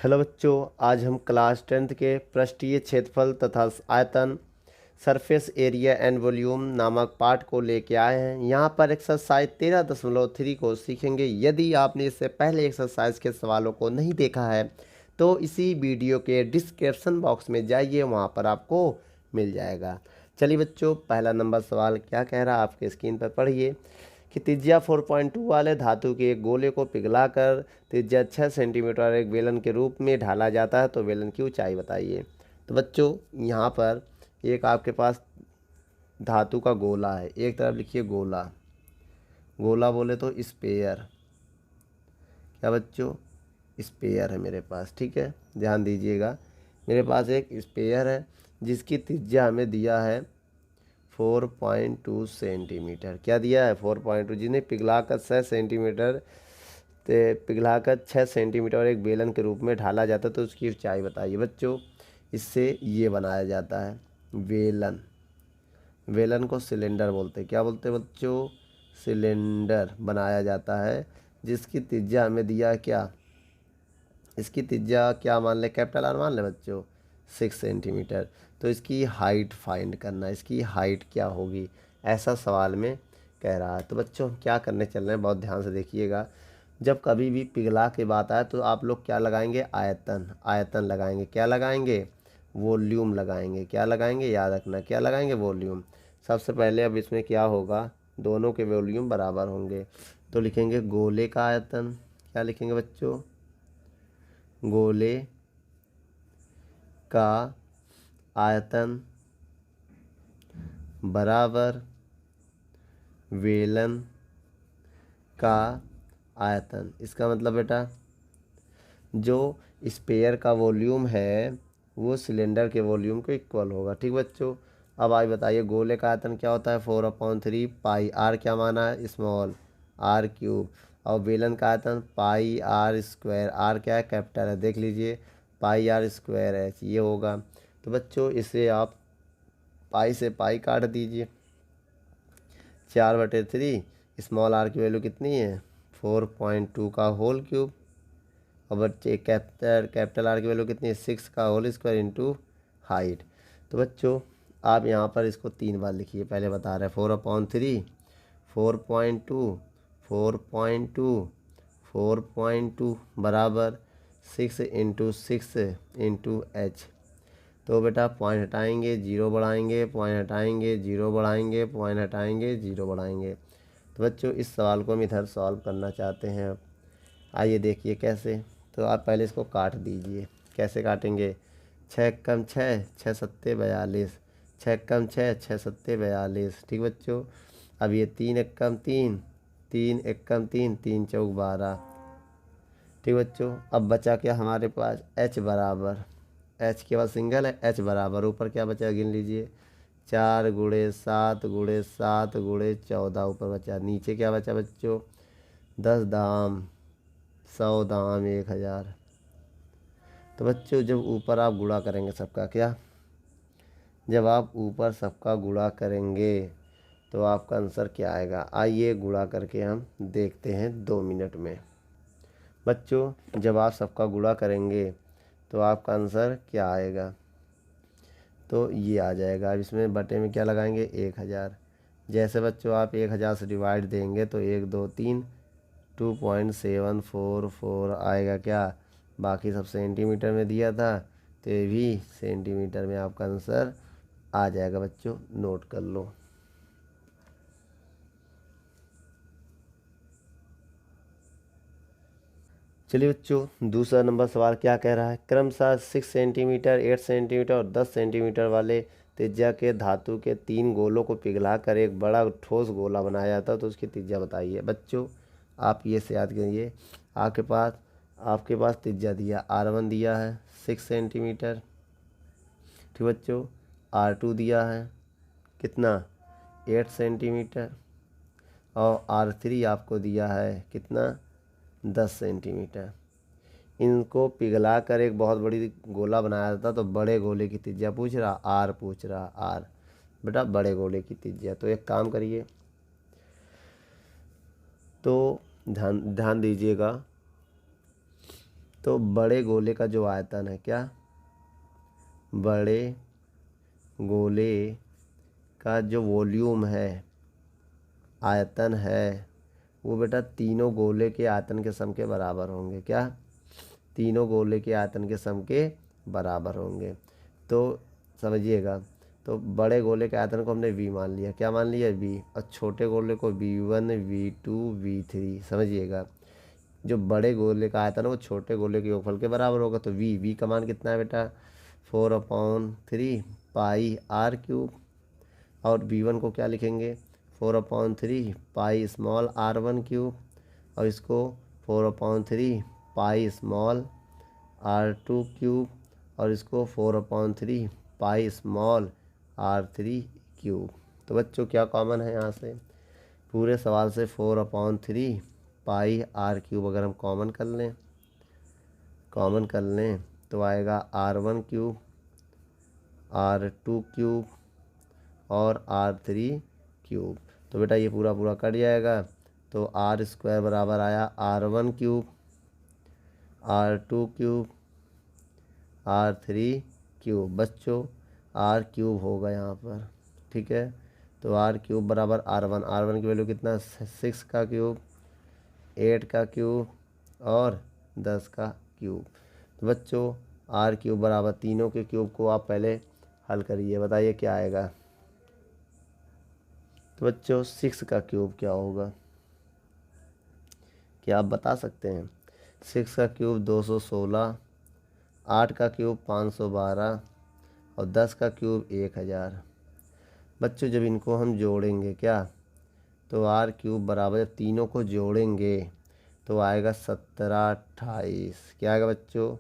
Hello बच्चों, आज हम क्लास 10th के पृष्ठीय क्षेत्रफल तथा आयतन सरफेस एरिया एंड वॉल्यूम नामक पाठ को लेके आए हैं। यहाँ पर एक्सरसाइज 13.3 को सीखेंगे। यदि आपने इससे पहले एक्सरसाइज के सवालों को नहीं देखा है तो इसी वीडियो के डिस्क्रिप्शन बॉक्स में जाइए, वहाँ पर आपको मिल जाएगा। चलिए बच्चों, पहला नंबर सवाल क्या कह रहा है आपके स्क्रीन पर पढ़िए कि त्रिज्या 4.2 वाले धातु के एक गोले को पिघलाकर त्रिज्या 6 सेंटीमीटर एक बेलन के रूप में ढाला जाता है, तो बेलन की ऊंचाई बताइए। तो बच्चों, यहाँ पर एक आपके पास धातु का गोला है, एक तरफ लिखिए गोला। गोला बोले तो स्पेयर, क्या बच्चों, स्पेयर है मेरे पास, ठीक है, ध्यान दीजिएगा। मेरे पास एक स्पेयर है जिसकी त्रिज्या हमें दिया है 4.2 सेंटीमीटर। क्या दिया है? 4.2, जिन्हें पिघलाकर 6 सेंटीमीटर पिघलाकर 6 सेंटीमीटर एक बेलन के रूप में ढाला जाता है, तो उसकी ऊंचाई बताइए। बच्चों, इससे ये बनाया जाता है बेलन। बेलन को सिलेंडर बोलते हैं। क्या बोलते हैं बच्चों? सिलेंडर बनाया जाता है, जिसकी त्रिज्या हमें दिया है क्या? इसकी त्रिज्या क्या मान ले? कैपिटल आर मान ले बच्चों, 6 सेंटीमीटर। तो इसकी हाइट फाइंड करना, इसकी हाइट क्या होगी, ऐसा सवाल में कह रहा है। तो बच्चों, क्या करने चल रहे हैं, बहुत ध्यान से देखिएगा। जब कभी भी पिघला की बात आए तो आप लोग क्या लगाएंगे? आयतन। आयतन लगाएंगे। क्या लगाएंगे? वॉल्यूम लगाएंगे। क्या लगाएंगे? याद रखना, क्या लगाएंगे? वॉल्यूम। सबसे पहले अब इसमें क्या होगा, दोनों के वॉल्यूम बराबर होंगे, तो लिखेंगे गोले का आयतन। क्या लिखेंगे बच्चों? गोले का आयतन बराबर बेलन का आयतन। इसका मतलब बेटा, जो स्पेयर का वॉल्यूम है वो सिलेंडर के वॉल्यूम को इक्वल होगा। ठीक बच्चों, अब आप बताइए गोले का आयतन क्या होता है? 4/3 पाई। आर क्या माना है? Small, r cube. और बेलन का आयतन पाई आर स्क्वायर। आर क्या है? कैपिटल है, देख लीजिए, पाई आर स्क्वायर एच, ये होगा। तो बच्चों, इसे आप पाई से पाई काट दीजिए, 4/3। स्मॉल आर की वैल्यू कितनी है? 4.2 का होल क्यूब। और बच्चे कैपिटल आर की वैल्यू कितनी है? 6 का होल स्क्वायर इंटू हाइट। तो बच्चों, आप यहाँ पर इसको 3 बार लिखिए, पहले बता रहे हैं 4/3, 4.2, 4.2, 4.2 बराबर 6 इंटू 6 इंटू एच। तो बेटा पॉइंट हटाएंगे, जीरो बढ़ाएंगे, पॉइंट हटाएंगे, जीरो बढ़ाएंगे, पॉइंट हटाएंगे, जीरो बढ़ाएंगे। तो बच्चों, इस सवाल को हम इधर सॉल्व करना चाहते हैं। अब आइए देखिए कैसे। तो आप पहले इसको काट दीजिए। कैसे काटेंगे? 6 कम 6, 6 सत्ते 42, 6 कम 6, 6 सत्ते 42। ठीक बच्चों, अब ये 3 एक कम 3, 3 एक कम 3, 3 चौक 12। ठीक बच्चों, अब बचा क्या हमारे पास? एच बराबर, एच के बाद सिंगल है, एच बराबर ऊपर क्या बचा गिन लीजिए, 4 × 7 × 7 × 14 ऊपर बचा। नीचे क्या बचा बच्चों? 10 दाम 100 दाम 1000। तो बच्चों, जब ऊपर आप गुणा करेंगे सबका, क्या, जब आप ऊपर सबका गुणा करेंगे तो आपका आंसर क्या आएगा? आइए गुणा करके हम देखते हैं 2 मिनट में। बच्चों, जब आप सबका गुणा करेंगे तो आपका आंसर क्या आएगा? तो ये आ जाएगा। अब इसमें बटे में क्या लगाएंगे? 1000। जैसे बच्चों आप 1000 से डिवाइड देंगे तो 1 2 3, 2.744 आएगा। क्या, बाकी सब सेंटीमीटर में दिया था तो ये भी सेंटीमीटर में आपका आंसर आ जाएगा। बच्चों, नोट कर लो। चलिए बच्चों, दूसरा नंबर सवाल क्या कह रहा है? क्रमशः 6 सेंटीमीटर, 8 सेंटीमीटर और 10 सेंटीमीटर वाले त्रिज्या के धातु के 3 गोलों को पिघलाकर एक बड़ा ठोस गोला बनाया जाता है, तो उसकी त्रिज्या बताइए। बच्चों, आप ये से याद करिए, आपके पास त्रिज्या दिया, R1 दिया है 6 सेंटीमीटर। ठीक बच्चों, R2 दिया है कितना? 8 सेंटीमीटर। और R3 आपको दिया है कितना? 10 सेंटीमीटर। इनको पिघला कर एक बहुत बड़ी गोला बनाया था, तो बड़े गोले की त्रिज्या पूछ रहा, आर पूछ रहा, आर। बेटा बड़े गोले की त्रिज्या, तो एक काम करिए, तो ध्यान ध्यान दीजिएगा। तो बड़े गोले का जो आयतन है, क्या बड़े गोले का जो वॉल्यूम है, आयतन है, वो बेटा तीनों गोले के आयतन के सम के बराबर होंगे। क्या तीनों गोले के आयतन के सम के बराबर होंगे। तो समझिएगा, तो बड़े गोले के आयतन को हमने v मान लिया। क्या मान लिया? v। और छोटे गोले को v1 v2 v3। समझिएगा, जो बड़े गोले का आयतन है वो छोटे गोले के योगफल के बराबर होगा। तो v का मान कितना है बेटा? 4/3 पाई r क्यूब। और v1 को क्या लिखेंगे? 4/3 पाई स्मॉल r1 क्यूब। और इसको 4/3 पाई स्मॉल r2 क्यूब। और इसको 4/3 पाई स्मॉल r3 क्यूब। तो बच्चों क्या कॉमन है यहाँ से? पूरे सवाल से 4/3 पाई r क्यूब अगर हम कॉमन कर लें तो आएगा r1 क्यूब, r2 क्यूब और r3 क्यूब। तो बेटा ये पूरा पूरा कट जाएगा। तो r² बराबर आया r1 cube, r2 cube, r3 cube. बच्चों r क्यूब होगा यहाँ पर, ठीक है। तो r क्यूब बराबर r1 की वैल्यू कितना? 6 का क्यूब, 8 का क्यूब और 10 का क्यूब। तो बच्चों r क्यूब बराबर तीनों के क्यूब को आप पहले हल करिए, बताइए क्या आएगा। तो बच्चों 6 का क्यूब क्या होगा? क्या आप बता सकते हैं? 6 का क्यूब 216, 8 का क्यूब 512 और 10 का क्यूब 1000। बच्चों जब इनको हम जोड़ेंगे क्या, तो r क्यूब बराबर, जब तीनों को जोड़ेंगे तो आएगा 17 28। क्या आएगा बच्चों?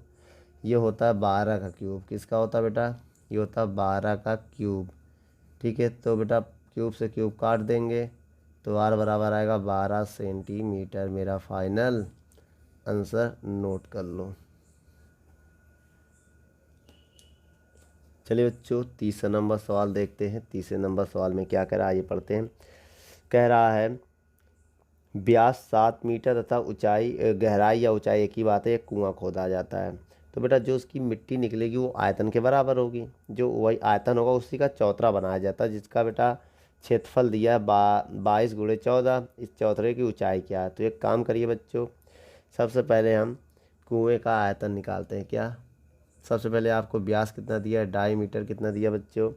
ये होता है 12 का क्यूब। किसका होता है बेटा? ये होता है 12 का क्यूब, ठीक है। तो बेटा क्यूब से क्यूब काट देंगे तो r बराबर आएगा 12 सेंटीमीटर। मेरा फाइनल आंसर नोट कर लो। चलिए बच्चों तीसरा नंबर सवाल देखते हैं। तीसरे नंबर सवाल में क्या कह रहा है ये पढ़ते हैं। कह रहा है व्यास 7 मीटर तथा ऊंचाई, गहराई या ऊंचाई एक ही बात है, एक कुआं खोदा जाता है। तो बेटा जो उसकी मिट्टी निकलेगी वो आयतन के बराबर होगी। जो वही आयतन होगा उसी का चौतरा बनाया जाता है, जिसका बेटा क्षेत्रफल दिया है 22 × 14। इस चौतरे की ऊंचाई क्या है? तो एक काम करिए बच्चों, सबसे पहले हम कुएँ का आयतन निकालते हैं। क्या सबसे पहले आपको व्यास कितना दिया है? 2.5 मीटर। कितना दिया बच्चों?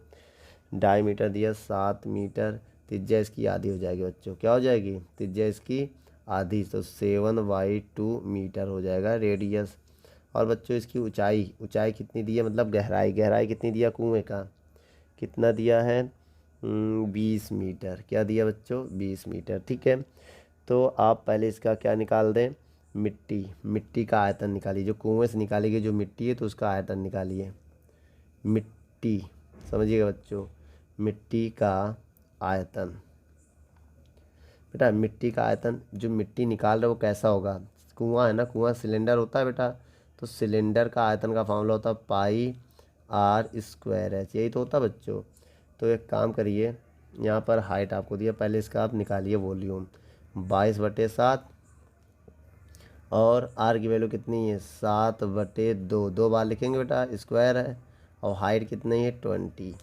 2.5 मीटर दिया। 7 मीटर। त्रिज्या इसकी आधी हो जाएगी बच्चों। क्या हो जाएगी? त्रिज्या इसकी आधी, तो 7/2 मीटर हो जाएगा रेडियस। और बच्चों इसकी ऊंचाई कितनी दी है? मतलब गहराई कितनी दिया कुएँ का? कितना दिया है? 20 मीटर। क्या दिया बच्चों? 20 मीटर, ठीक है। तो आप पहले इसका क्या निकाल दें? मिट्टी का आयतन निकालिए। जो कुएँ से निकाली गई जो मिट्टी है तो उसका आयतन निकालिए। मिट्टी, समझिएगा बच्चों, मिट्टी का आयतन। बेटा मिट्टी का आयतन, जो मिट्टी निकाल रहे वो कैसा होगा? कुआं है ना, कुआं सिलेंडर होता है बेटा, तो सिलेंडर का आयतन का फॉर्मूला होता है πr²h। यही तो होता बच्चों। तो एक काम करिए, यहाँ पर हाइट आपको दिया, पहले इसका आप निकालिए वॉल्यूम। 22/7 और r की वैल्यू कितनी है? 7/2। 2 बार लिखेंगे बेटा, स्क्वायर है। और हाइट कितनी है? 20।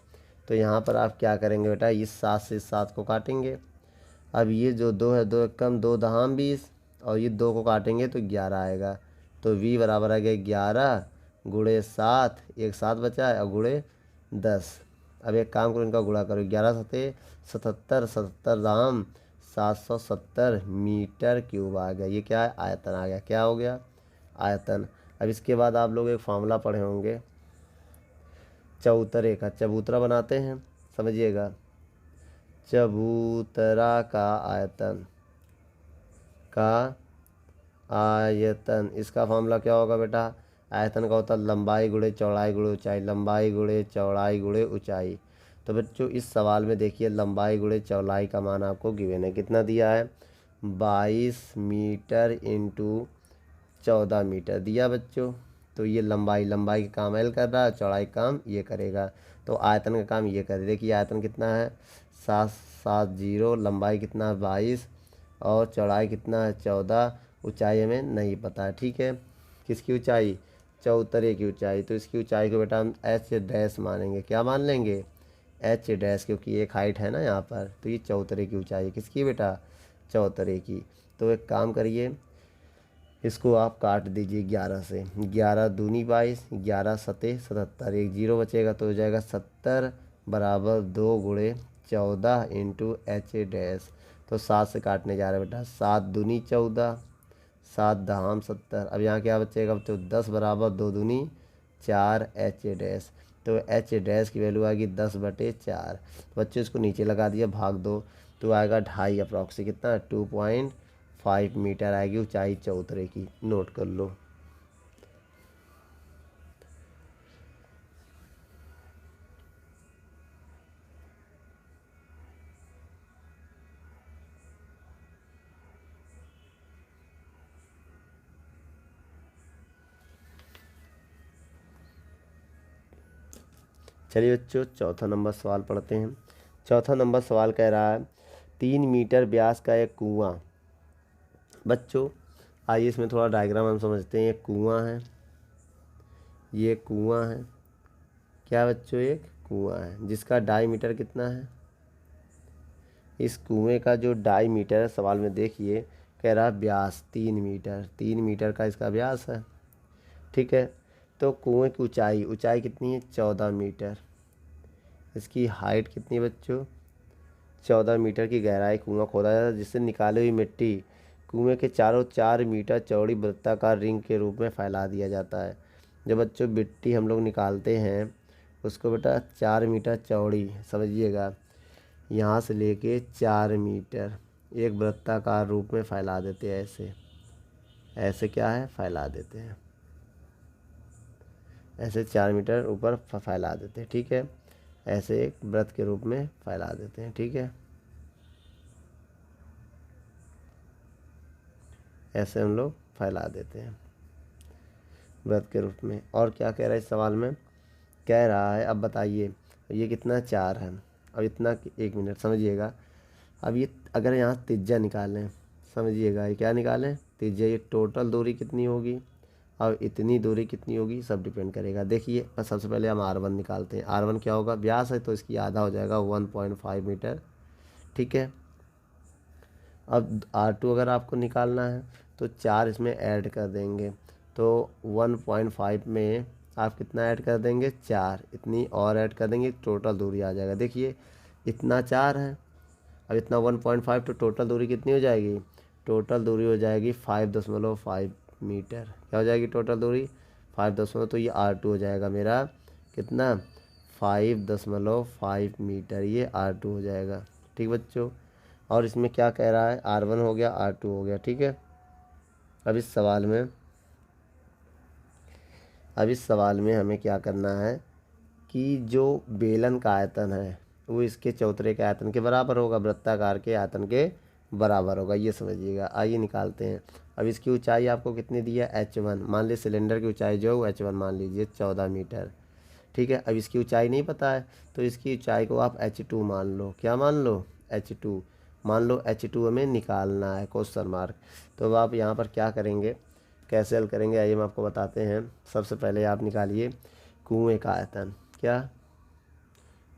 तो यहाँ पर आप क्या करेंगे बेटा, इस 7 से इस 7 को काटेंगे। अब ये जो 2 है, 2 कम 2 दहाम 20 और ये 2 को काटेंगे तो 11 आएगा। तो v बराबर आ गया 11 × 7, एक 7 बचा है और गुणे 10। अब एक काम करो, इनका गुणा करो। 11 7 77, 77 दाम 770 मीटर क्यूब आ गया। ये क्या है? आयतन आ गया। क्या हो गया? आयतन। अब इसके बाद आप लोग एक फार्मूला पढ़े होंगे चबूतरे का। चबूतरा बनाते हैं, समझिएगा। चबूतरा का आयतन, इसका फार्मूला क्या होगा बेटा? आयतन का होता है लंबाई गुणे चौड़ाई गुणे ऊंचाई। लंबाई गुणे चौड़ाई गुणे ऊंचाई। तो बच्चों इस सवाल में देखिए लंबाई गुणे चौड़ाई का मान आपको गिवन है। कितना दिया है? 22 मीटर × 14 मीटर दिया बच्चों। तो ये लंबाई का काम एल कर रहा है, चौड़ाई काम ये करेगा। तो आयतन का काम ये करे। देखिए आयतन कितना है? 770। लंबाई कितना है? 22 और चौड़ाई कितना है? 14। ऊंचाई हमें नहीं पता है, ठीक है। किसकी ऊंचाई, चौतरे की ऊंचाई। तो इसकी ऊंचाई को बेटा हम एच डैश मानेंगे। क्या मान लेंगे, एच डैश, क्योंकि एक हाइट है ना यहाँ पर। तो ये चौतरे की ऊंचाई किसकी बेटा, चौतरे की। तो एक काम करिए, इसको आप काट दीजिए 11 से। 11 दूनी 22, 11 सते 77, एक जीरो बचेगा तो हो जाएगा 70 बराबर 2 गुणे 14 इंटू एच डैश। तो 7 से काटने जा रहे हैं बेटा, 7 दूनी 14, 7 दहाम 70। अब यहाँ क्या बचेगा, तो 10 बराबर 2 दूनी 4 एच डैश। तो एच डैश की वैल्यू आएगी 10/4। बच्चों इसको नीचे लगा दिया, भाग दो, तो आएगा 2.5 अप्रॉक्सी कितना, 2.5 मीटर आएगी ऊंचाई चौतरे की। नोट कर लो। चलिए बच्चों चौथा नंबर सवाल पढ़ते हैं। चौथा नंबर सवाल कह रहा है 3 मीटर व्यास का एक कुआं। बच्चों आइए इसमें थोड़ा डायग्राम हम समझते हैं। एक कुआं है, ये कुआं है, क्या बच्चों, एक कुआं है जिसका डायमीटर कितना है। इस कुएं का जो डायमीटर है सवाल में देखिए, कह रहा है व्यास 3 मीटर, 3 मीटर का इसका व्यास है। ठीक है, तो कुएं की ऊंचाई कितनी है, 14 मीटर। इसकी हाइट कितनी है बच्चों, 14 मीटर की गहराई कुआं खोदा जाता है, जिससे निकाली हुई मिट्टी कुएं के चारों 4 मीटर चौड़ी वृत्ताकार रिंग के रूप में फैला दिया जाता है। जब बच्चों मिट्टी हम लोग निकालते हैं उसको बेटा 4 मीटर चौड़ी समझिएगा, यहाँ से लेके 4 मीटर एक वृत्ताकार रूप में फैला देते हैं। ऐसे ऐसे क्या है, फैला देते हैं, ऐसे 4 मीटर ऊपर फैला देते हैं। ठीक है, ऐसे एक वृत्त के रूप में फैला देते हैं। ठीक है, ऐसे हम लोग फैला देते हैं वृत्त के रूप में। और क्या कह रहा है इस सवाल में, कह रहा है अब बताइए ये कितना 4 है, अब इतना 1 मिनट समझिएगा। अब ये अगर यहाँ त्रिज्या निकालें, समझिएगा ये क्या निकालें, त्रिज्या, ये टोटल दूरी कितनी होगी, अब इतनी दूरी कितनी होगी, सब डिपेंड करेगा। देखिए बस सबसे पहले हम R1 निकालते हैं। R1 क्या होगा, व्यास है तो इसकी आधा हो जाएगा 1.5 मीटर। ठीक है, अब R2 अगर आपको निकालना है तो 4 इसमें ऐड कर देंगे, तो 1.5 में आप कितना ऐड कर देंगे, 4, इतनी और ऐड कर देंगे, टोटल दूरी आ जाएगा। देखिए इतना 4 है, अब इतना 1.5, तो टोटल दूरी कितनी हो जाएगी, टोटल दूरी हो जाएगी 5.5 मीटर। क्या हो जाएगी टोटल दूरी, 5 तो ये R2 हो जाएगा मेरा कितना, 5.5 मीटर, ये R2 हो जाएगा। ठीक बच्चों, और इसमें क्या कह रहा है, R1 हो गया, R2 हो गया। ठीक है, अब इस सवाल में हमें क्या करना है कि जो बेलन का आयतन है वो इसके चौतरे के आयतन के बराबर होगा, वृत्ताकार के आयतन के बराबर होगा, ये समझिएगा। आइए निकालते हैं। अब इसकी ऊंचाई आपको कितनी दी है, H1, मान लीजिए सिलेंडर की ऊंचाई जो है वो H1 मान लीजिए 14 मीटर। ठीक है, अब इसकी ऊंचाई नहीं पता है तो इसकी ऊंचाई को आप H2 मान लो। क्या मान लो, H2 मान लो। H2 हमें निकालना है, क्वेश्चन मार्क। तो अब आप यहाँ पर क्या करेंगे, कैसे हल करेंगे, आइए हम आपको बताते हैं। सबसे पहले आप निकालिए कुएं का आयतन। क्या,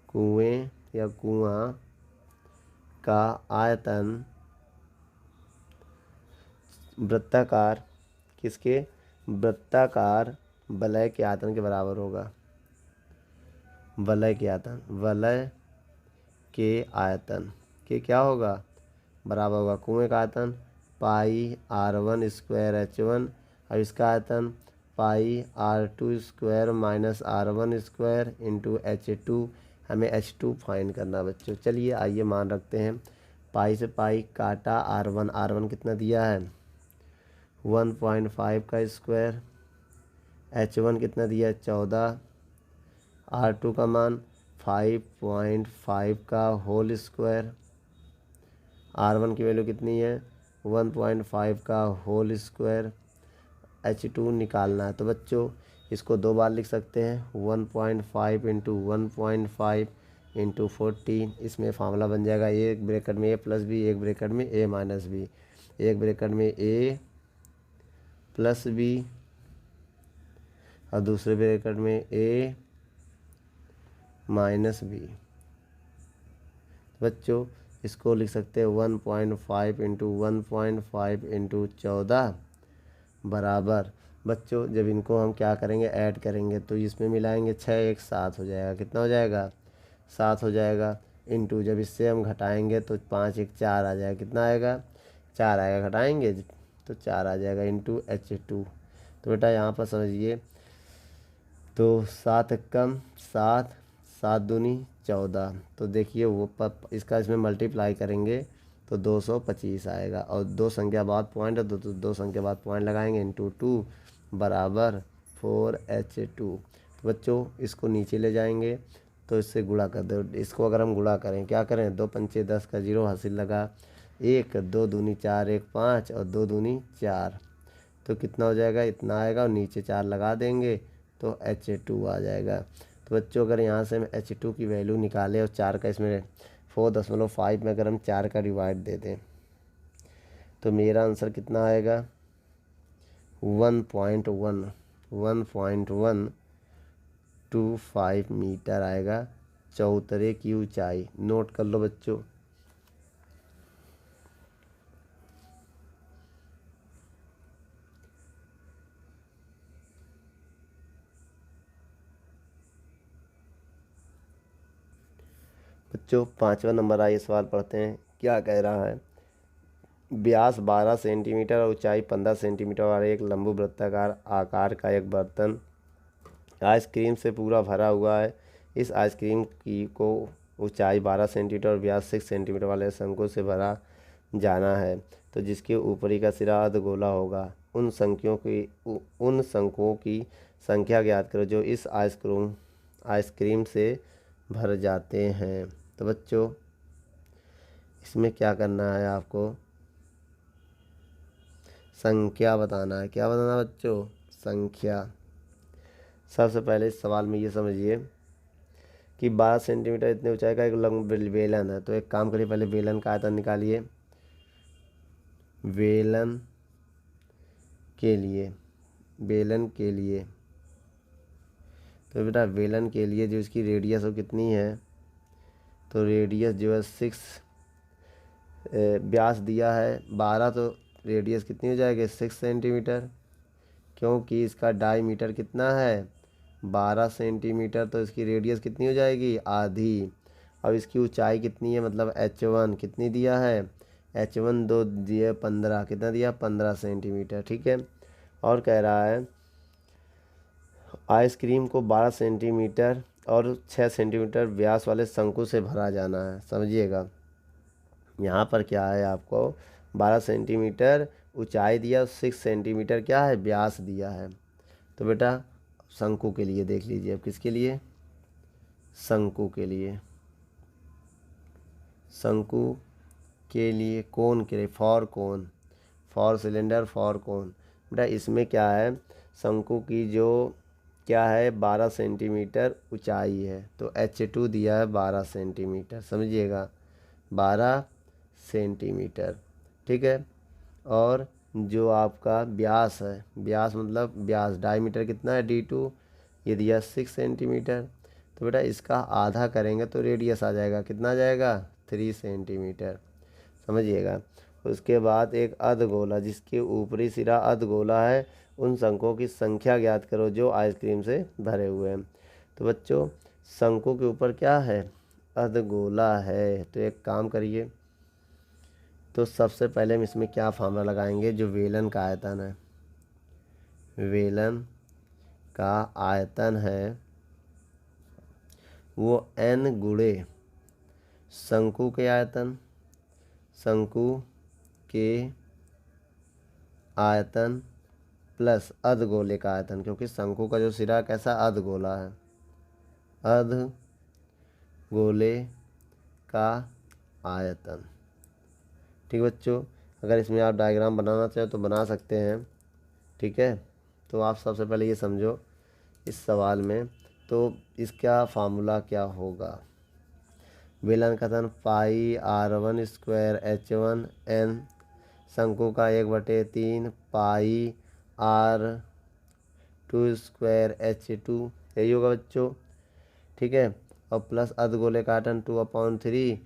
कुएं या कुआं का आयतन वृत्ताकार, किसके, वृत्ताकार वलय के आयतन के बराबर होगा। वलय के आयतन, वलय के आयतन के क्या होगा, बराबर होगा कुएं का आयतन पाई R1 स्क्वायर H1, अब इसका आयतन पाई R2 square minus R1 square into H2। हमें H2 फाइंड करना बच्चों। चलिए आइए मान रखते हैं, पाई से पाई काटा, R1 कितना दिया है 1.5 का स्क्वायर, H1 कितना दिया है 14, R2 का मान 5.5 का होल स्क्वायर, R1 की वैल्यू कितनी है 1.5 का होल स्क्वायर, H2 निकालना है। तो बच्चों इसको 2 बार लिख सकते हैं, 1.5 इंटू 1.5 इंटू 14। इसमें फार्मूला बन जाएगा, एक ब्रैकेट में A प्लस बी, एक ब्रैकेट में A माइनस बी, एक ब्रैकेट में A प्लस बी और दूसरे ब्रैकेट में a माइनस बी। बच्चों इसको लिख सकते हैं 1.5 इंटू 1.5 इंटू 14 बराबर। बच्चों जब इनको हम क्या करेंगे, ऐड करेंगे तो इसमें मिलाएंगे 6 एक 7 हो जाएगा। कितना हो जाएगा, 7 हो जाएगा। इंटू जब इससे हम घटाएंगे तो 5 एक 4 आ जाएगा। कितना आएगा, 4 आएगा। घटाएंगे तो 4 आ जाएगा इंटू H2। तो बेटा यहाँ पर समझिए, तो 7 कम 7, 7 दूनी 14। तो देखिए वो इसका इसमें मल्टीप्लाई करेंगे तो 225 आएगा। और दो संख्या बाद पॉइंट है तो दो संख्या बाद पॉइंट लगाएंगे इंटू 2 बराबर 4H2। तो बच्चों इसको नीचे ले जाएंगे तो इससे गुणा कर दो। इसको अगर हम गुणा करें, क्या करें, 2 पंचे 10 का 0 हासिल लगा, 1 2 दूनी 4 1 5 और 2 दूनी 4। तो कितना हो जाएगा, इतना आएगा। और नीचे 4 लगा देंगे तो H2 आ जाएगा। तो बच्चों अगर यहाँ से हम H2 की वैल्यू निकालें और 4 का इसमें 4.5 में अगर हम 4 का डिवाइड दे दें तो मेरा आंसर कितना आएगा, 1.125 मीटर आएगा चौतरे की ऊंचाई। नोट कर लो बच्चों। बच्चों 5वां नंबर आइए सवाल पढ़ते हैं। क्या कह रहा है, व्यास 12 सेंटीमीटर और ऊंचाई 15 सेंटीमीटर वाला एक लंबू वृत्ताकार आकार का एक बर्तन आइसक्रीम से पूरा भरा हुआ है। इस आइसक्रीम की को ऊंचाई 12 सेंटीमीटर और व्यास 6 सेंटीमीटर वाले शंकु से भरा जाना है, तो जिसके ऊपरी का सिरा अर्धगोला होगा। उन शंकुओं की संख्या ज्ञात करो जो इस आइसक्रीम से भर जाते हैं। तो बच्चों इसमें क्या करना है, आपको संख्या बताना है। क्या बताना बच्चों, संख्या। सबसे पहले इस सवाल में ये समझिए कि 12 सेंटीमीटर इतने ऊंचाई का एक बेलन है। तो एक काम करिए, पहले बेलन का आयतन निकालिए। बेलन के लिए तो बेटा बेलन के लिए जो इसकी रेडियस वो कितनी है, तो रेडियस जो है 6, व्यास दिया है 12, तो रेडियस कितनी हो जाएगी 6 सेंटीमीटर, क्योंकि इसका डायमीटर कितना है 12 सेंटीमीटर। तो इसकी रेडियस कितनी हो जाएगी, आधी। अब इसकी ऊंचाई कितनी है, मतलब H1 कितनी दिया है, H1 दो दिए 15, कितना दिया 15 सेंटीमीटर। ठीक है। और कह रहा है आइसक्रीम को 12 सेंटीमीटर और 6 सेंटीमीटर व्यास वाले शंकु से भरा जाना है। समझिएगा यहाँ पर क्या है, आपको 12 सेंटीमीटर ऊंचाई दिया, 6 सेंटीमीटर क्या है व्यास दिया है। तो बेटा शंकु के लिए देख लीजिए, अब किसके लिए, शंकु के लिए, शंकु के लिए, कोन के लिए, फॉर सिलेंडर फॉर कोन। बेटा इसमें क्या है, शंकु की जो क्या है 12 सेंटीमीटर ऊंचाई है, तो H2 दिया है 12 सेंटीमीटर। समझिएगा 12 सेंटीमीटर। ठीक है। और जो आपका व्यास है, व्यास मतलब व्यास डायमीटर कितना है D2, ये दिया 6 सेंटीमीटर। तो बेटा इसका आधा करेंगे तो रेडियस आ जाएगा, कितना आ जाएगा 3 सेंटीमीटर। समझिएगा। उसके बाद एक अर्धगोला जिसके ऊपरी सिरा अर्धगोला है, उन शंकुओं की संख्या ज्ञात करो जो आइसक्रीम से भरे हुए हैं। तो बच्चों शंकु के ऊपर क्या है, अर्धगोला है। तो एक काम करिए, तो सबसे पहले हम इसमें क्या फार्मूला लगाएंगे, जो वेलन का आयतन है, वेलन का आयतन है वो n गुणे शंकु के आयतन, शंकु के आयतन प्लस अर्धगोले का आयतन, क्योंकि शंकु का जो सिरा कैसा अर्धगोला है, अर्धगोले का आयतन। ठीक बच्चों, अगर इसमें आप डायग्राम बनाना चाहें तो बना सकते हैं। ठीक है। तो आप सबसे पहले ये समझो इस सवाल में, तो इसका फार्मूला क्या होगा, बेलन का आयतन πr1² H1n, शंकु का 1/3 πr 2 स्क्वायर H2 यही होगा बच्चों, ठीक है। और प्लस अर्धगोले का आयतन 2/3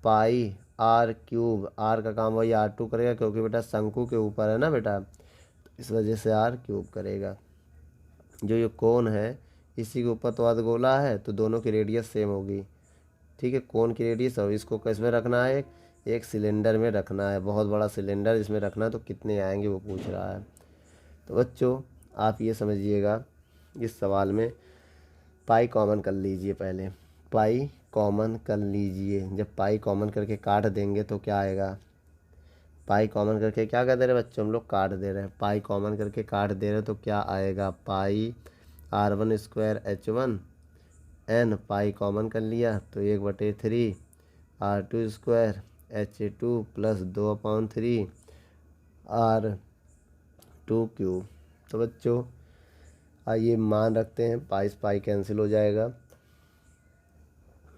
पाई आर क्यूब, आर का काम वही R2 करेगा क्योंकि बेटा शंकु के ऊपर है ना बेटा, इस वजह से आर क्यूब करेगा। जो ये कोण है इसी के ऊपर तो अर्धगोला है तो दोनों की रेडियस सेम होगी, ठीक है। कोण की रेडियस और इसको किस में रखना है, एक सिलेंडर में रखना है, बहुत बड़ा सिलेंडर इसमें रखना है, तो कितने आएंगे वो पूछ रहा है। तो बच्चों आप ये समझिएगा इस सवाल में पाई कॉमन कर लीजिए, पहले पाई कॉमन कर लीजिए। जब पाई कॉमन करके काट देंगे तो क्या आएगा, पाई कॉमन करके क्या कर दे रहे बच्चों हम लोग, काट दे रहे हैं। पाई कॉमन करके काट दे रहे तो क्या आएगा, पाई R1 square H1 n, pi common कर लिया तो 1/3 R2 square H2 plus 2/3 R2 cube. तो बच्चों आइए मान रखते हैं, पाई से पाई कैंसिल हो जाएगा।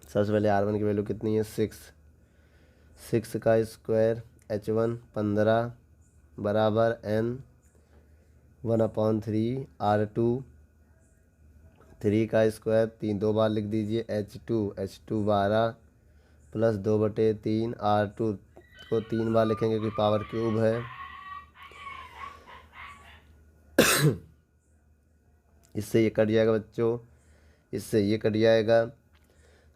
सबसे पहले R1 की वैल्यू कितनी है 6 का स्क्वायर H1 15 बराबर n 1/3 R2 3 का स्क्वायर 2 बार लिख दीजिए H2 12 प्लस 2/3 R2 को 3 बार लिखेंगे क्योंकि पावर क्यूब है। इससे ये कट जाएगा बच्चों, इससे ये कट जाएगा।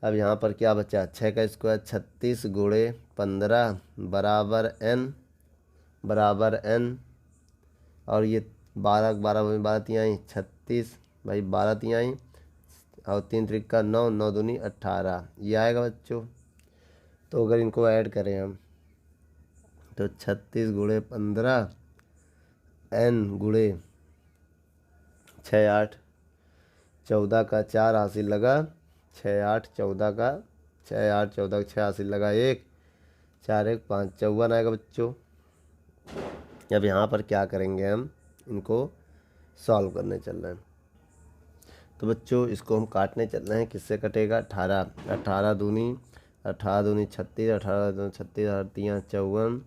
अब यहाँ पर क्या बचा, 6 का स्क्वायर 36 गुणे 15 बराबर n और ये 12 में 12 तिहाई 36 भाई 12 तिहाई और 3 त्रिका 9 9 दूनी 18 ये आएगा बच्चों। तो अगर इनको ऐड करें हम तो 36 गुणे 15 n गुणे 6 8 14 का 4 हासिल लगा 6 8 14 का 6 8 14 का 6 हासिल लगा 1 4 1 5 54 आएगा बच्चों। अब यहाँ पर क्या करेंगे, हम इनको सॉल्व करने चल रहे हैं। तो बच्चों इसको हम काटने चल रहे हैं, किससे कटेगा 18 दूनी 36 18 दूनी 36 3 54,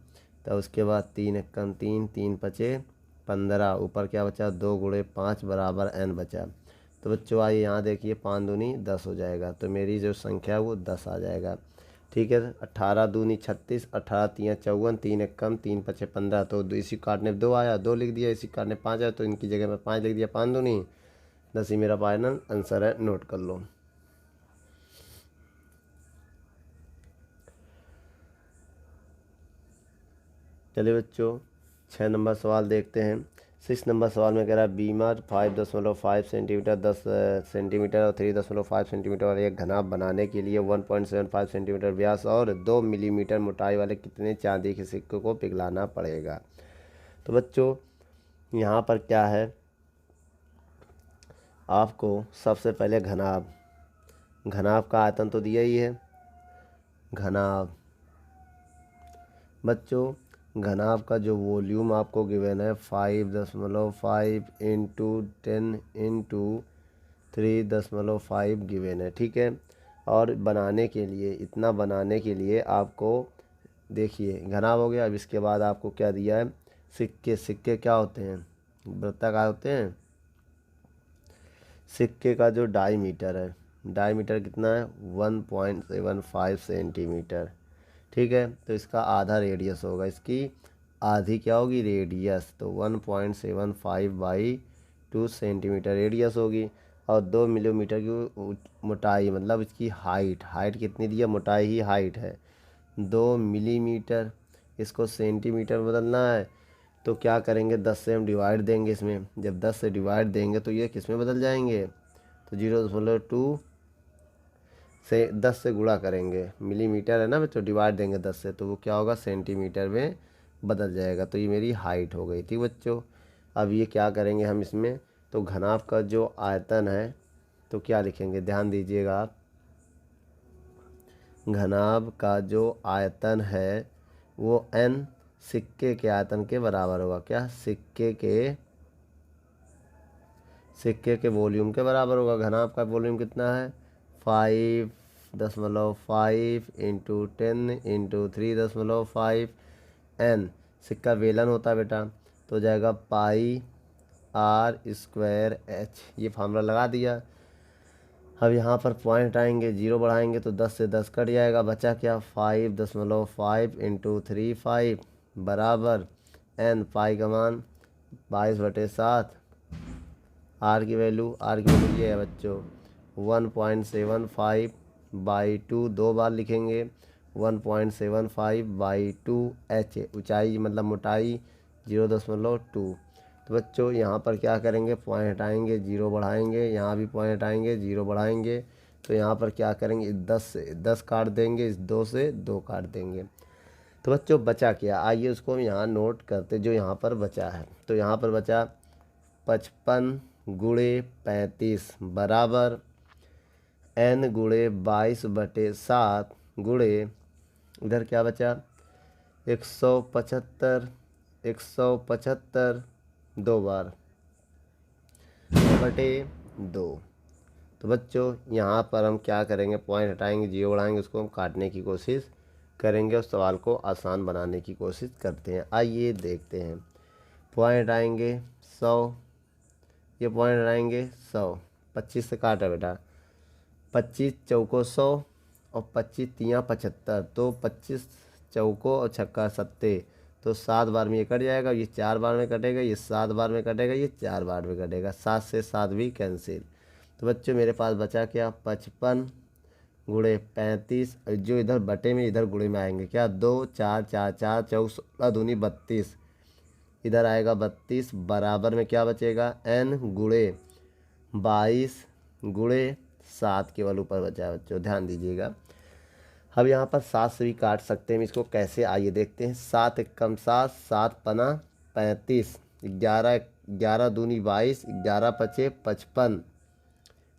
तो उसके बाद 3 1 3 3 5 15 ऊपर क्या बचा 2 गुणे 5 बराबर n बचा। तो बच्चों आइए यहाँ देखिए 5 दूनी 10 हो जाएगा, तो मेरी जो संख्या है वो 10 आ जाएगा, ठीक है। 18 दूनी 36 18 3 54 3 1 3 5 15, तो इसी काटने 2 आया 2 लिख दिया, इसी काटने 5 आया तो इनकी जगह में 5 लिख दिया, 5 दूनी 10 ही मेरा फाइनल आंसर है, नोट कर लो। चलिए बच्चों 6 नंबर सवाल देखते हैं। 6 नंबर सवाल में कह रहा है बीमर 5.5 सेंटीमीटर 10 सेंटीमीटर और 3.5 सेंटीमीटर वाले एक घनाभ बनाने के लिए 1.75 सेंटीमीटर व्यास और 2 मिलीमीटर मोटाई वाले कितने चांदी के सिक्कों को पिघलाना पड़ेगा। तो बच्चों यहाँ पर क्या है, आपको सबसे पहले घनाभ का आयतन तो दिया ही है। घनाभ बच्चों घनाभ का जो वॉल्यूम आपको गिवन है 5.5 इंटू 10 इंटू 3.5 गिवन है, ठीक है। और बनाने के लिए इतना बनाने के लिए आपको देखिए घनाभ हो गया। अब इसके बाद आपको क्या दिया है, सिक्के क्या होते हैं, वृत्ताकार होते हैं। सिक्के का जो डायमीटर है, डायमीटर कितना है 1.75 सेंटीमीटर, ठीक है। तो इसका आधा रेडियस होगा, इसकी आधी क्या होगी रेडियस, तो 1.75 बाई 2 सेंटीमीटर रेडियस होगी। और 2 मिलीमीटर की मोटाई मतलब इसकी हाइट कितनी दी है, मोटाई ही हाइट है 2 मिलीमीटर। इसको सेंटीमीटर बदलना है तो क्या करेंगे 10 से हम डिवाइड देंगे इसमें, जब 10 से डिवाइड देंगे तो ये किस में बदल जाएंगे, तो 0.2 से 10 से गुणा करेंगे, मिलीमीटर है ना, तो डिवाइड देंगे 10 से तो वो क्या होगा सेंटीमीटर में बदल जाएगा। तो ये मेरी हाइट हो गई थी बच्चों। अब ये क्या करेंगे हम इसमें, तो घनाभ का जो आयतन है तो क्या लिखेंगे, ध्यान दीजिएगा आप, घनाभ का जो आयतन है वो n सिक्के के आयतन के बराबर होगा। क्या, सिक्के के वॉल्यूम के बराबर होगा। घनाभ का वॉल्यूम कितना है 5.5 इंटू 10 इंटू 3.5 n। सिक्का वेलन होता है बेटा, तो जाएगा पाई आर स्क्वायर एच, ये फार्मूला लगा दिया। अब यहाँ पर पॉइंट आएंगे, 0 बढ़ाएंगे तो 10 से 10 कट जाएगा, बचा क्या 5.5 इंटू 3 5 बराबर n, पाई का मान 22/7। आर की वैल्यू ये है बच्चों 1.75/2, 2 बार लिखेंगे 1.75/2 एच, ऊंचाई मतलब मोटाई 0.2। तो बच्चों यहाँ पर क्या करेंगे, पॉइंट आएंगे 0 बढ़ाएंगे, यहाँ भी पॉइंट आएंगे 0 बढ़ाएंगे, तो यहाँ पर क्या करेंगे 10 से 10 काट देंगे, इस 2 से 2 काट देंगे। तो बच्चों बचा क्या, आइए उसको हम यहाँ नोट करते, जो यहाँ पर बचा है। तो यहाँ पर बचा 55 गुणे 35 बराबर n गुणे 22/7 गुणे, इधर क्या बचा 175 2 बार बटे 2। तो बच्चों यहाँ पर हम क्या करेंगे, पॉइंट हटाएंगे 0 बढ़ाएंगे, उसको हम काटने की कोशिश करेंगे, उस सवाल को आसान बनाने की कोशिश करते हैं। आइए देखते हैं, पॉइंट आएंगे 100, ये पॉइंट आएंगे 100, 25 से काटा बेटा, 25 चौको 100 और 25 तियाँ 75, तो 25 चौको और छक्का 70, तो 7 बार में ये कट जाएगा, ये 4 बार में कटेगा, ये 7 बार में कटेगा, ये 4 बार में कटेगा, 7 से 7 भी कैंसिल। तो बच्चों मेरे पास बचा क्या 55 गुणे 35, जो इधर बटे में इधर गुणे में आएंगे क्या 2 4 4 4 चौक 16 दूनी 32, इधर आएगा 32 बराबर में क्या बचेगा n गुणे 22 गुणे 7, केवल ऊपर बचा है बच्चों, ध्यान दीजिएगा। अब यहाँ पर 7 से भी काट सकते हैं इसको, कैसे आइए देखते हैं। 7 एकम 7, 7 पना 35, 11 11 दूनी 22, 11 पचे 55,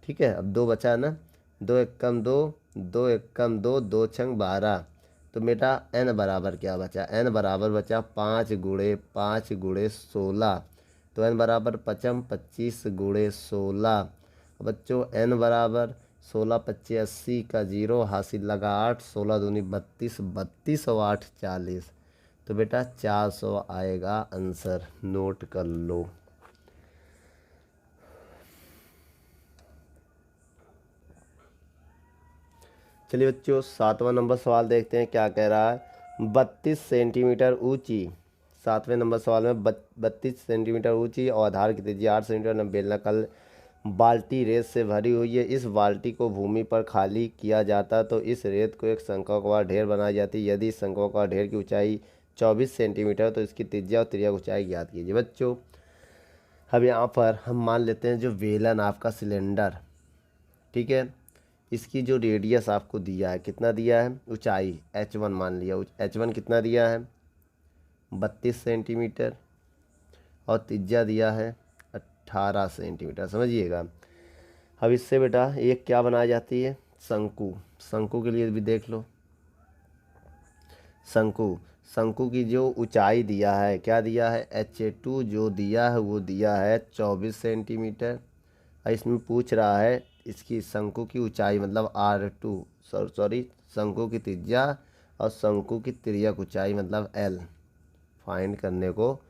ठीक है। अब 2 बचा ना, 2 एकम 2, 2 एकम 2, 2 छंग 12, तो बेटा n बराबर क्या बचा, n बराबर बचा 5 गुणे 16, तो n बराबर 25 गुणे 16। बच्चों n बराबर 16 25 80 का 0 हासिल लगा 8, 16 दूनी 32, 32 और 8 40, तो बेटा 400 आएगा आंसर, नोट कर लो। चलिए बच्चों 7वां नंबर सवाल देखते हैं क्या कह रहा है। 32 सेंटीमीटर ऊंची, 7वें नंबर सवाल में 32 सेंटीमीटर ऊंची और आधार की त्रिज्या 8 सेंटीमीटर बेलनाकार बाल्टी रेत से भरी हुई है। इस बाल्टी को भूमि पर खाली किया जाता तो इस रेत को एक शंक्वाकार ढेर बनाई जाती। यदि शंक्वाकार ढेर की ऊंचाई 24 सेंटीमीटर तो इसकी त्रिज्या और त्रिज्या ऊंचाई ज्ञात कीजिए। बच्चों अब यहाँ पर हम मान लेते हैं जो वेलन आपका सिलेंडर, ठीक है, इसकी जो रेडियस आपको दिया है, कितना दिया है, ऊंचाई h1 मान लिया, h1 कितना दिया है 32 सेंटीमीटर और त्रिज्या दिया है 18 सेंटीमीटर, समझिएगा। अब इससे बेटा एक क्या बनाई जाती है, शंकु। शंकु के लिए भी देख लो, शंकु की जो ऊंचाई दिया है, क्या दिया है h2, जो दिया है वो दिया है 24 सेंटीमीटर। इसमें पूछ रहा है इसकी शंकु की ऊंचाई मतलब R2, शंकु की त्रिज्या और शंकु की तिर्यक ऊंचाई मतलब L फाइंड करने को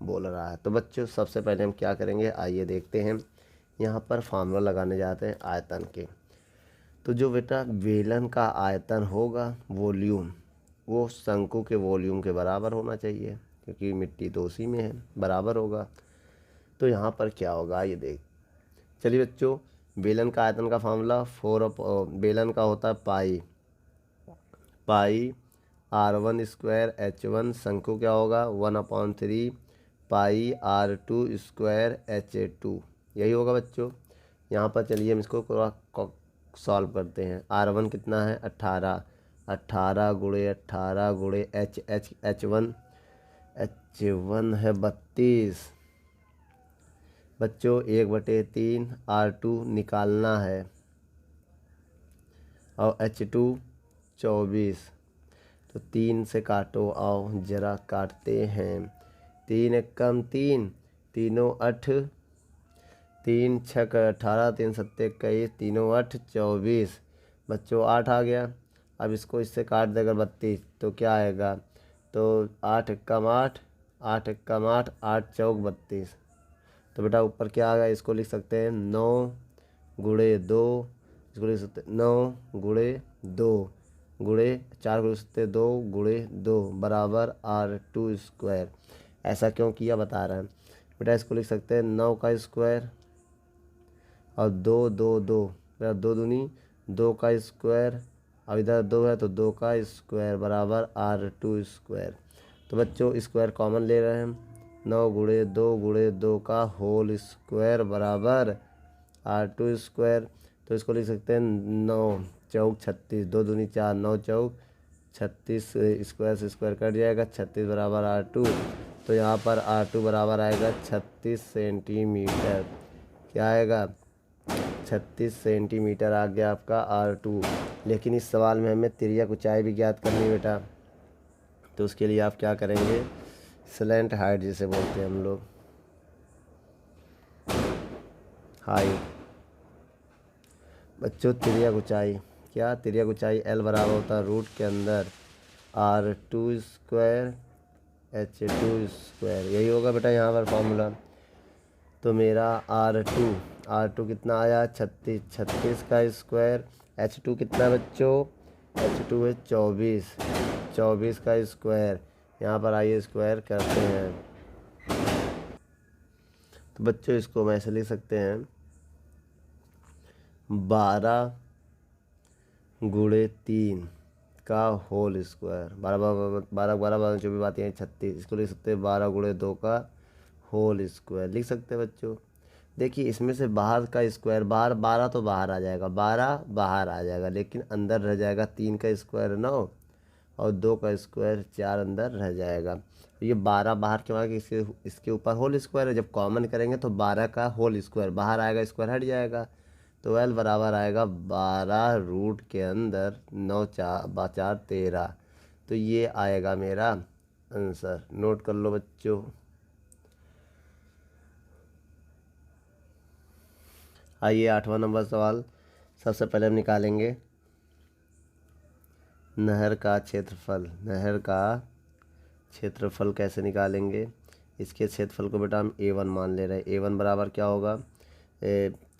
बोल रहा है। तो बच्चों सबसे पहले हम क्या करेंगे, आइए देखते हैं। यहाँ पर फार्मूला लगाने जाते हैं आयतन के। तो जो बेटा वेलन का आयतन होगा, वॉल्यूम, वो शंकु के वॉल्यूम के बराबर होना चाहिए, क्योंकि मिट्टी तो उसी में है, बराबर होगा। तो यहाँ पर क्या होगा ये देख, चलिए बच्चों बेलन का आयतन का फार्मूला बेलन का होता है पाई R1 स्क्वायर H1, शंकु क्या होगा 1/3 पाई R2 स्क्वायर H2, यही होगा बच्चों। यहाँ पर चलिए हम इसको थोड़ा सॉल्व करते हैं। R1 कितना है 18, 18 गुणे 18 गुणे H1 है 32, बच्चों 1/3 R2 निकालना है और H2 24, तो 3 से काटो, आओ जरा काटते हैं। 3 एकम 3, तीनों 8, 3 छक 18, 3 सत्ते 21, तीनों 8 24, बच्चों 8 आ गया। अब इसको इससे काट देगा 32, तो क्या आएगा, तो 8 एकम 8, 8 एकम 8, 8 चौक 32, तो बेटा ऊपर क्या आ गया, इसको लिख सकते हैं 9 गुणे 2, इसको लिख सकते हैं 9 गुणे 2 गुणे 4 को लिख सकते हैं 2 गुणे 2 बराबर R2 स्क्वायर। ऐसा क्यों किया बता रहे हैं बेटा। इसको लिख सकते हैं 9 का स्क्वायर और 2 2 2 बेटा 2 दूनी 2 का स्क्वायर, अब इधर 2 है तो 2 का स्क्वायर बराबर R2 स्क्वायर। तो बच्चों स्क्वायर कॉमन ले रहे हैं, 9 गुणे 2 गुणे 2 का होल स्क्वायर बराबर R2 स्क्वायर। तो इसको लिख सकते हैं 9 चौक 36, 2 दूनी 4, 9 चौक 36, स्क्वायर से स्क्वायर कट जाएगा, 36 बराबर R2। तो यहाँ पर R2 बराबर आएगा 36 सेंटीमीटर। क्या आएगा, 36 सेंटीमीटर आ गया आपका R2। लेकिन इस सवाल में हमें त्रिज्या ऊंचाई भी ज्ञात करनी बेटा। तो उसके लिए आप क्या करेंगे, स्लैंट हाइट जिसे बोलते हैं हम लोग, हाइट। बच्चों त्रिज्या ऊंचाई, क्या त्रिज्या ऊंचाई L बराबर होता है रूट के अंदर R2 स्क्वायर H2 स्क्वायर। यही होगा बेटा यहाँ पर फॉर्मूला। तो मेरा R2 कितना आया 36, 36 का स्क्वायर, H2 कितना बच्चों, H2 है 24, 24 का स्क्वायर। यहाँ पर आइए स्क्वायर करते हैं। तो बच्चों इसको हम ऐसे लिख सकते हैं 12 गुणे 3 का होल स्क्वायर, 12 24 बात यहाँ 36। इसको लिख सकते हैं 12 गुणे 2 का होल स्क्वायर लिख सकते हैं बच्चों। देखिए इसमें से बाहर का स्क्वायर, बाहर 12 तो बाहर आ जाएगा, 12 बाहर आ जाएगा, लेकिन अंदर रह जाएगा 3 का स्क्वायर 9 और 2 का स्क्वायर 4 अंदर रह जाएगा। तो ये 12 बाहर क्यों आएगा, इसके ऊपर होल स्क्वायर है, जब कॉमन करेंगे तो 12 का होल स्क्वायर बाहर आएगा, स्क्वायर हट जाएगा। तो L बराबर आएगा 12 रूट के अंदर 9 4 13। तो ये आएगा मेरा आंसर, नोट कर लो बच्चों। आइए 8वां नंबर सवाल। सबसे पहले हम निकालेंगे नहर का क्षेत्रफल। नहर का क्षेत्रफल कैसे निकालेंगे, इसके क्षेत्रफल को बेटा हम A1 मान ले रहे हैं। A1 बराबर क्या होगा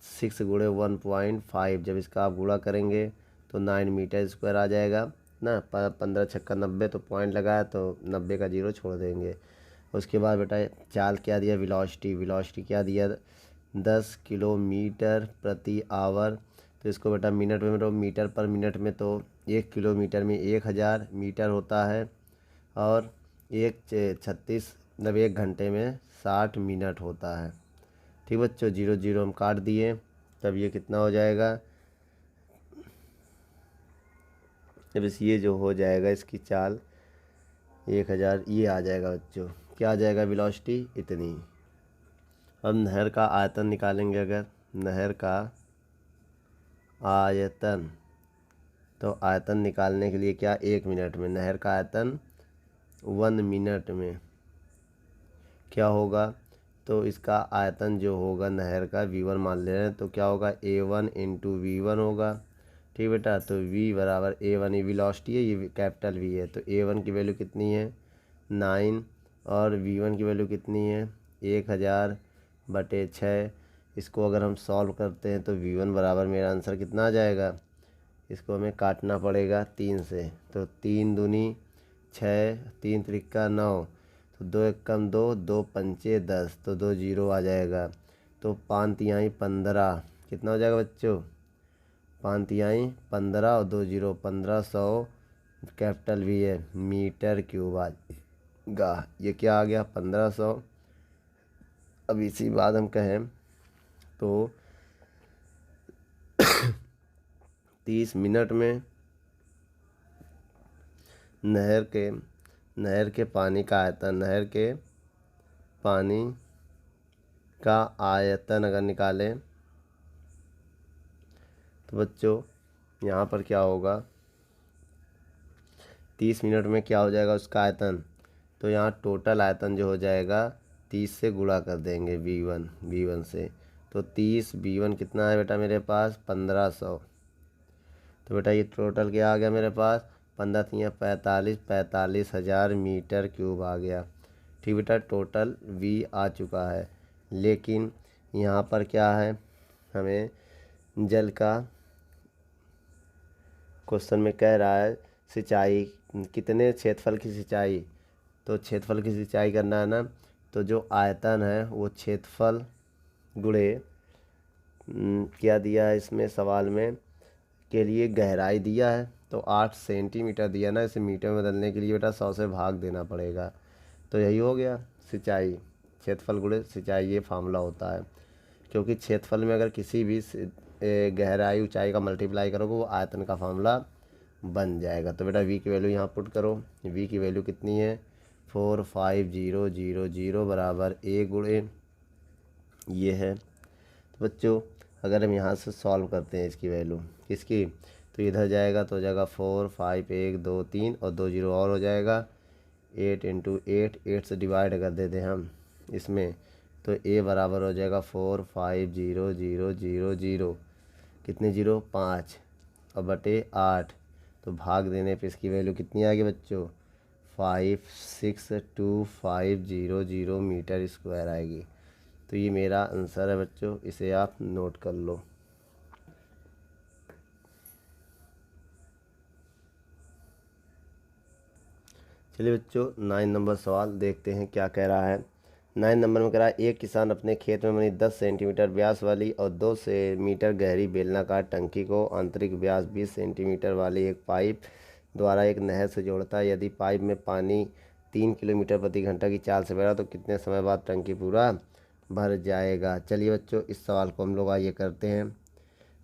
6 गुणे 1.5, जब इसका आप गुणा करेंगे तो 9 मीटर स्क्वायर आ जाएगा ना। 15 छक्का 90, तो पॉइंट लगाया तो 90 का जीरो छोड़ देंगे। उसके बाद बेटा चाल क्या दिया, वेलोसिटी क्या दिया 10 किलोमीटर प्रति आवर। तो इसको बेटा मिनट में, मतलब मीटर पर मिनट में, तो 1 किलोमीटर में 1000 मीटर होता है और 36 मतलब 1 घंटे में 60 मिनट होता है। ठीक बच्चों, 0 0 हम काट दिए, तब ये कितना हो जाएगा, जब इस ये जो हो जाएगा इसकी चाल 1000 ये आ जाएगा बच्चों। क्या आ जाएगा, वेलोसिटी इतनी। अब नहर का आयतन निकालेंगे। अगर नहर का आयतन, तो आयतन निकालने के लिए क्या 1 मिनट में, नहर का आयतन 1 मिनट में क्या होगा, तो इसका आयतन जो होगा नहर का V1 मान ले रहे हैं, तो क्या होगा A1 इंटू V1 होगा। ठीक बेटा, तो V बराबर A1, ये वेलोसिटी है, ये कैपिटल V है, तो A1 की वैल्यू कितनी है 9 और V1 की वैल्यू कितनी है 1000/6। इसको अगर हम सॉल्व करते हैं तो V1 बराबर मेरा आंसर कितना आ जाएगा, इसको हमें काटना पड़ेगा 3 से, तो 3 दूनी 6, 3 त्रिका 9, तो 2 1 कम 2, 2 पंचे 10, तो 2 0 आ जाएगा। तो 5 तिहाई 15 कितना हो जाएगा बच्चों, 5 तिहाई 15 और 2 0 1500 कैपिटल V है मीटर क्यूब आएगा। ये क्या आ गया 1500। अब इसी बात हम कहें तो 30 मिनट में नहर के पानी का आयतन, नहर के पानी का आयतन अगर निकालें तो बच्चों यहाँ पर क्या होगा, 30 मिनट में क्या हो जाएगा उसका आयतन, तो यहाँ टोटल आयतन जो हो जाएगा 30 से गुणा कर देंगे V1 से, तो 30 V1 कितना है बेटा मेरे पास 1500। तो बेटा ये टोटल क्या आ गया मेरे पास 15 तियाँ 45, 45,000 मीटर क्यूब आ गया। ठीक बेटा, टोटल V आ चुका है। लेकिन यहाँ पर क्या है, हमें जल का क्वेश्चन में कह रहा है सिंचाई कितने क्षेत्रफल की सिंचाई, तो क्षेत्रफल की सिंचाई करना है ना, तो जो आयतन है वो क्षेत्रफल गुणे क्या दिया है इसमें सवाल में के लिए गहराई दिया है, तो 8 सेंटीमीटर दिया ना, इसे मीटर में बदलने के लिए बेटा 100 से भाग देना पड़ेगा। तो यही हो गया सिंचाई, क्षेत्रफल गुणे सिंचाई, ये फार्मूला होता है। क्योंकि क्षेत्रफल में अगर किसी भी गहराई ऊंचाई का मल्टीप्लाई करोगे वो आयतन का फार्मूला बन जाएगा। तो बेटा वी की वैल्यू यहाँ पुट करो, वी की वैल्यू कितनी है 45000 बराबर ए गुणे ये है। तो बच्चों अगर हम यहाँ से सॉल्व करते हैं इसकी वैल्यू किसकी, तो इधर जाएगा तो हो जाएगा 4 5 1 2 3 और 2 जीरो और हो जाएगा 8 × 8, 8 से डिवाइड कर देते हैं हम इसमें, तो ए बराबर हो जाएगा 45000 कितने जीरो 5 और बटे 8, तो भाग देने पे इसकी वैल्यू कितनी आएगी बच्चों 56250 मीटर स्क्वायर आएगी। तो ये मेरा आंसर है बच्चों, इसे आप नोट कर लो। चलिए बच्चों 9 नंबर सवाल देखते हैं क्या कह रहा है। 9 नंबर में कह रहा है एक किसान अपने खेत में बनी 10 सेंटीमीटर व्यास वाली और 2 मीटर गहरी बेलनाकार टंकी को आंतरिक व्यास 20 सेंटीमीटर वाली एक पाइप द्वारा एक नहर से जोड़ता है। यदि पाइप में पानी 3 किलोमीटर प्रति घंटा की चाल से बह रहा तो कितने समय बाद टंकी पूरा भर जाएगा। चलिए बच्चों इस सवाल को हम लोग आइए करते हैं।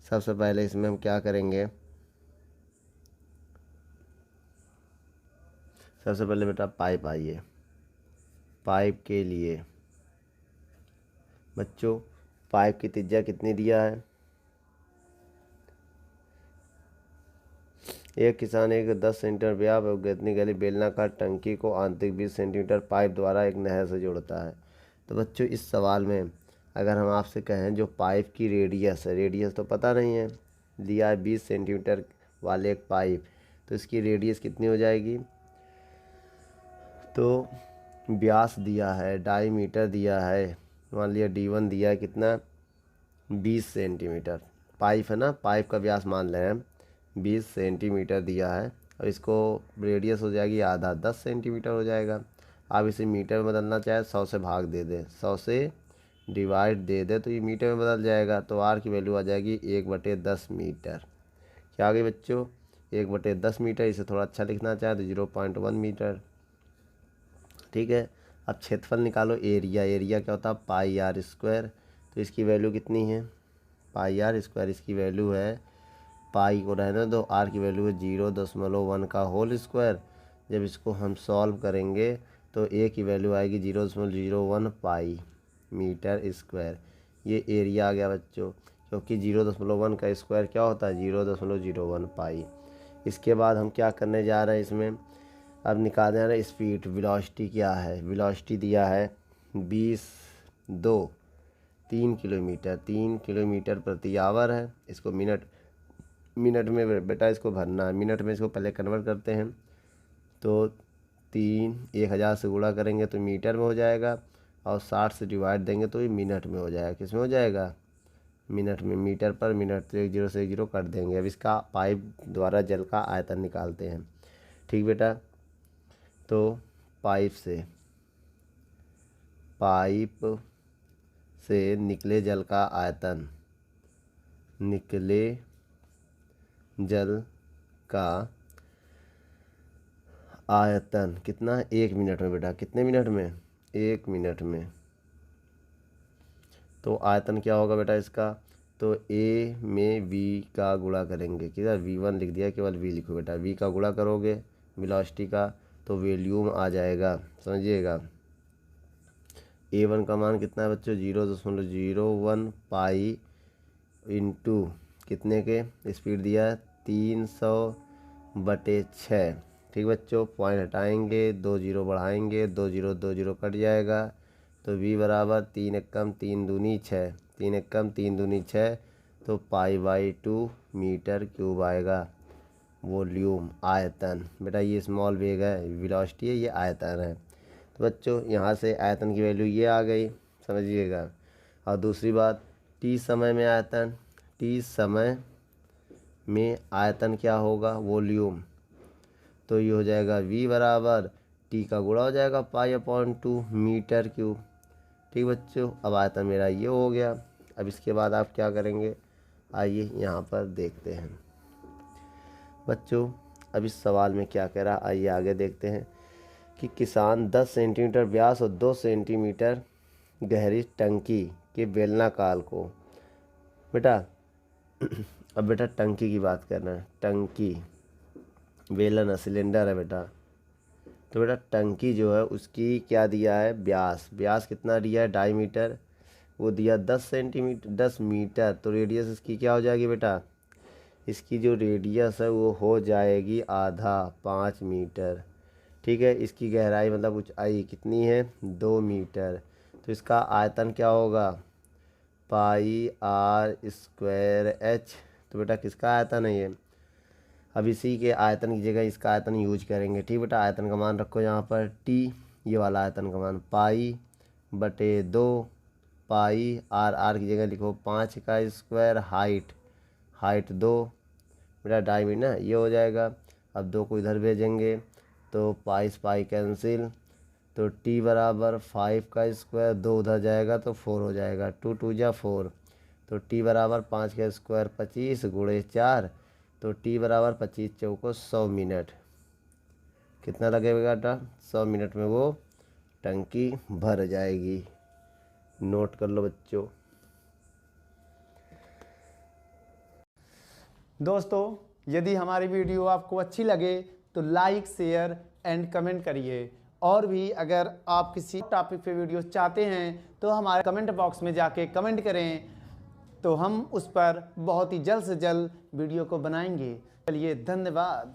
सबसे पहले इसमें हम क्या करेंगे, सबसे पहले बेटा पाइप आइए, पाइप के लिए बच्चों पाइप की त्रिज्या कितनी दिया है, एक किसान एक 10 सेंटीमीटर व्यास और कितनी गहरी बेलनाकार टंकी को आंतरिक 20 सेंटीमीटर पाइप द्वारा एक नहर से जोड़ता है। तो बच्चों इस सवाल में अगर हम आपसे कहें जो पाइप की रेडियस है, रेडियस तो पता नहीं है, दिया है 20 सेंटीमीटर वाले एक पाइप, तो इसकी रेडियस कितनी हो जाएगी, तो व्यास दिया है, डायमीटर दिया है, मान लिया d1 दिया है कितना 20 सेंटीमीटर, पाइप है ना, पाइप का व्यास मान लें हम 20 सेंटीमीटर दिया है और इसको रेडियस हो जाएगी आधा 10 सेंटीमीटर हो जाएगा। आप इसे मीटर में बदलना चाहे 100 से भाग दे दें, 100 से डिवाइड दे दे तो ये मीटर में बदल जाएगा। तो आर की वैल्यू आ जाएगी 1/10 मीटर। क्या आ गई बच्चों 1/10 मीटर। इसे थोड़ा अच्छा लिखना चाहे तो 0.1 मीटर। ठीक है, अब क्षेत्रफल निकालो, एरिया, एरिया क्या होता है पाई आर स्क्वायर, तो इसकी वैल्यू कितनी है पाई आर स्क्वायर, इसकी वैल्यू है, पाई को रहने दो, आर की वैल्यू है 0.1 का होल स्क्वायर। जब इसको हम सॉल्व करेंगे तो ए की वैल्यू आएगी 0.01 पाई मीटर स्क्वायर। ये एरिया आ गया बच्चों, क्योंकि 0.1 का स्क्वायर क्या होता है 0.01 पाई। इसके बाद हम क्या करने जा रहे हैं इसमें, अब निकाल रहे हैं स्पीड, वेलोसिटी क्या है, वेलोसिटी दिया है 3 किलोमीटर, 3 किलोमीटर प्रति आवर है। इसको मिनट में बेटा इसको भरना है, मिनट में इसको पहले कन्वर्ट करते हैं, तो 1000 से गुणा करेंगे तो मीटर में हो जाएगा और 60 से डिवाइड देंगे तो ये मिनट में हो जाएगा। किस में हो जाएगा मिनट में, मीटर पर मिनट, तो 1 0 से 1 0 कर देंगे। अब इसका पाइप द्वारा जल का आयतन निकालते हैं। ठीक बेटा, तो पाइप से निकले जल का आयतन, निकले जल का आयतन कितना 1 मिनट में बेटा, कितने मिनट में 1 मिनट में। तो आयतन क्या होगा बेटा इसका, तो ए में वी का गुणा करेंगे, किधर v1 लिख दिया, केवल v लिखो बेटा, v का गुणा करोगे वेलोसिटी का तो वॉल्यूम आ जाएगा, समझिएगा। a1 का मान कितना है बच्चों 0.01 पाई इंटू कितने के स्पीड दिया है 300/6। ठीक बच्चों, पॉइंट हटाएंगे, 2 0 बढ़ाएंगे, 2 0 कट जाएगा, तो v बराबर 3 एकम 3 दूनी 6, 3 एकम 3 दूनी 6, तो π/2 मीटर क्यूब आएगा। वॉल्यूम आयतन बेटा ये स्मॉल वेग है, वेलोसिटी है, ये आयतन है। तो बच्चों यहाँ से आयतन की वैल्यू ये आ गई, समझिएगा। और दूसरी बात टी समय में आयतन, टी समय में आयतन क्या होगा, वॉल्यूम। तो ये हो जाएगा V बराबर टी का गुणा हो जाएगा π/2 मीटर क्यूब। ठीक बच्चों, अब आयतन मेरा ये हो गया। अब इसके बाद आप क्या करेंगे, आइए यहाँ पर देखते हैं बच्चों। अब इस सवाल में क्या कह रहा, आइए आगे देखते हैं कि किसान 10 सेंटीमीटर व्यास और 2 सेंटीमीटर गहरी टंकी के बेलनाकार को, बेटा अब बेटा टंकी की बात करना है। टंकी बेलन सिलेंडर है बेटा, तो बेटा टंकी जो है उसकी क्या दिया है, व्यास। व्यास कितना दिया है, 2.5 मीटर, वो दिया 10 सेंटीमीटर 10 मीटर। तो रेडियस इसकी क्या हो जाएगी बेटा, इसकी जो रेडियस है वो हो जाएगी आधा, 5 मीटर। ठीक है, इसकी गहराई मतलब ऊंचाई कितनी है, 2 मीटर। तो इसका आयतन क्या होगा, πr²h। तो बेटा किसका आयतन है ये, अब इसी के आयतन की जगह इसका आयतन यूज करेंगे। ठीक बेटा, आयतन का मान रखो यहाँ पर टी, ये वाला आयतन का मान π/2 पाई, r की जगह लिखो 5 का स्क्वायर, हाइट 2 बेटा, 2.5 मीटर ना, ये हो जाएगा। अब 2 को इधर भेजेंगे तो पाई से पाई कैंसिल, तो t बराबर 5 का स्क्वायर, 2 उधर जाएगा तो 4 हो जाएगा, 2 2 जा 4। तो t बराबर 5 का स्क्वायर 25 गुणे 4, तो t बराबर 25 चौको 100 मिनट। कितना लगेगा बेटा, 100 मिनट में वो टंकी भर जाएगी। नोट कर लो बच्चों। दोस्तों, यदि हमारी वीडियो आपको अच्छी लगे तो लाइक, शेयर एंड कमेंट करिए। और भी अगर आप किसी टॉपिक पे वीडियो चाहते हैं तो हमारे कमेंट बॉक्स में जाके कमेंट करें, तो हम उस पर बहुत ही जल्द से जल्द वीडियो को बनाएंगे। चलिए, धन्यवाद।